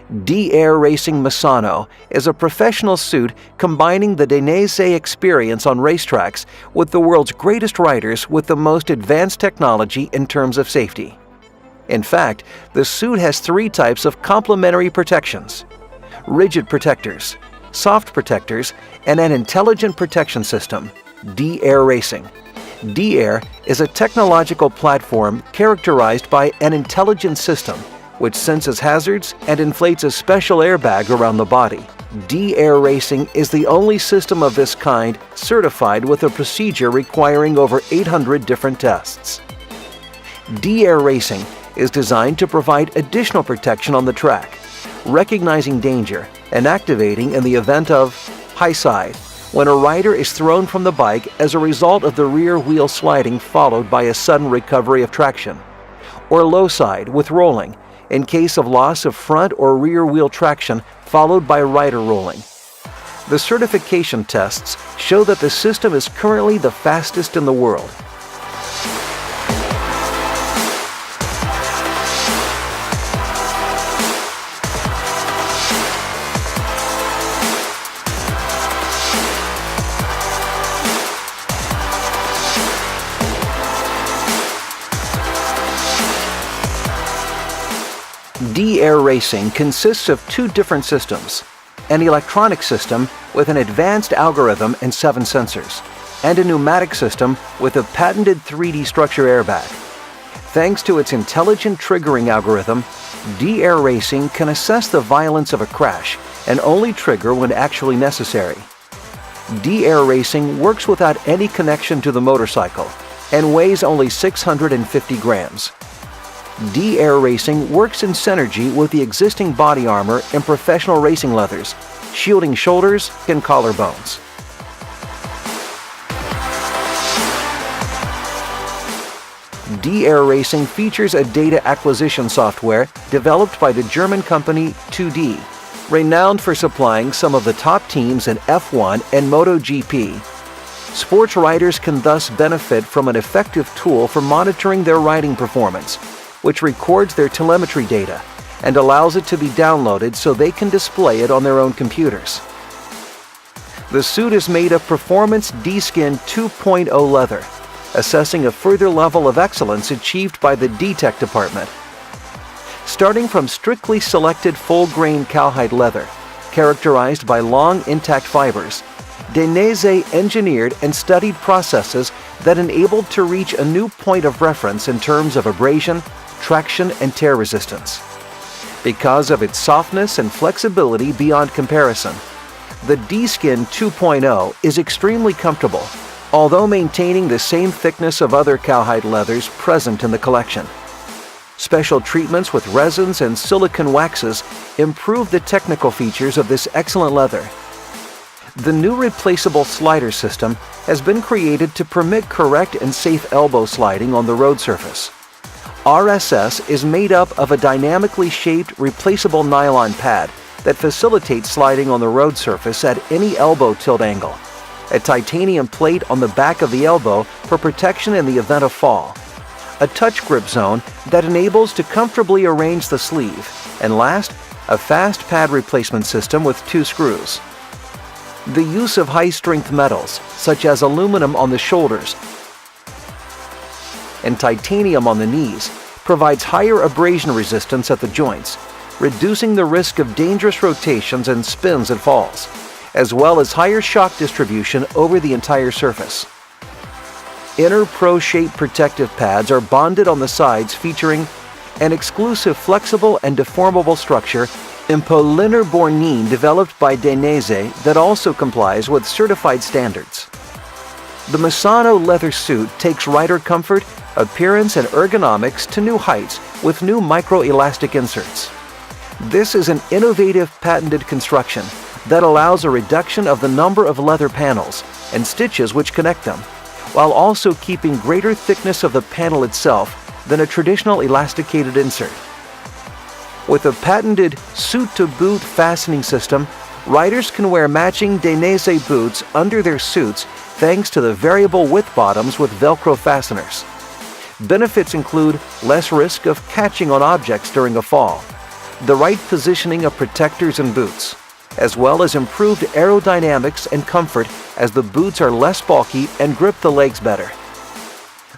DAir Racing Misano is a professional suit combining the Dainese experience on racetracks with the world's greatest riders with the most advanced technology in terms of safety. In fact, the suit has 3 types of complementary protections: rigid protectors, soft protectors, and an intelligent protection system, DAir Racing. DAir is a technological platform characterized by an intelligent system which senses hazards and inflates a special airbag around the body. DAir Racing is the only system of this kind certified with a procedure requiring over 800 different tests. DAir Racing is designed to provide additional protection on the track, recognizing danger and activating in the event of high side, when a rider is thrown from the bike as a result of the rear wheel sliding followed by a sudden recovery of traction, or low side with rolling, in case of loss of front or rear wheel traction followed by rider rolling. The certification tests show that the system is currently the fastest in the world. DAir Racing consists of 2 different systems: an electronic system with an advanced algorithm and 7 sensors, and a pneumatic system with a patented 3D structure airbag. Thanks to its intelligent triggering algorithm, DAir Racing can assess the violence of a crash and only trigger when actually necessary. DAir Racing works without any connection to the motorcycle and weighs only 650 grams. DAir Racing works in synergy with the existing body armor and professional racing leathers, shielding shoulders and collarbones. DAir Racing features a data acquisition software developed by the German company 2D, renowned for supplying some of the top teams in F1 and MotoGP. Sports riders can thus benefit from an effective tool for monitoring their riding performance, which records their telemetry data and allows it to be downloaded so they can display it on their own computers. The suit is made of Performance D-Skin 2.0 leather, assessing a further level of excellence achieved by the D-Tech department. Starting from strictly selected full-grain cowhide leather, characterized by long intact fibers, Dainese engineered and studied processes that enabled to reach a new point of reference in terms of abrasion, traction, and tear resistance. Because of its softness and flexibility beyond comparison, the D-Skin 2.0 is extremely comfortable, although maintaining the same thickness of other cowhide leathers present in the collection. Special treatments with resins and silicone waxes improve the technical features of this excellent leather. The new replaceable slider system has been created to permit correct and safe elbow sliding on the road surface. RSS is made up of a dynamically shaped replaceable nylon pad that facilitates sliding on the road surface at any elbow tilt angle, a titanium plate on the back of the elbow for protection in the event of fall, a touch grip zone that enables to comfortably arrange the sleeve, and last, a fast pad replacement system with 2 screws. The use of high-strength metals, such as aluminum on the shoulders and titanium on the knees, provides higher abrasion resistance at the joints, reducing the risk of dangerous rotations and spins and falls, as well as higher shock distribution over the entire surface. Inner pro-shaped protective pads are bonded on the sides, featuring an exclusive flexible and deformable structure in polymer bornine developed by Dainese that also complies with certified standards. The Misano leather suit takes rider comfort, appearance, and ergonomics to new heights with new micro-elastic inserts. This is an innovative patented construction that allows a reduction of the number of leather panels and stitches which connect them, while also keeping greater thickness of the panel itself than a traditional elasticated insert. With a patented suit-to-boot fastening system, riders can wear matching Dainese boots under their suits thanks to the variable width bottoms with Velcro fasteners. Benefits include less risk of catching on objects during a fall, the right positioning of protectors and boots, as well as improved aerodynamics and comfort as the boots are less bulky and grip the legs better.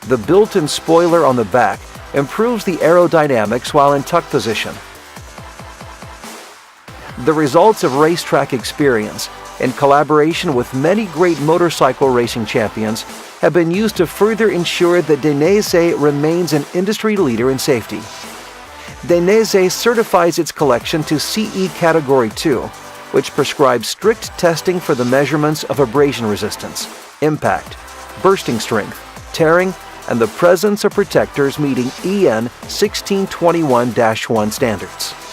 The built-in spoiler on the back improves the aerodynamics while in tuck position. The results of racetrack experience, in collaboration with many great motorcycle racing champions, have been used to further ensure that Dainese remains an industry leader in safety. Dainese certifies its collection to CE Category 2, which prescribes strict testing for the measurements of abrasion resistance, impact, bursting strength, tearing, and the presence of protectors meeting EN 1621-1 standards.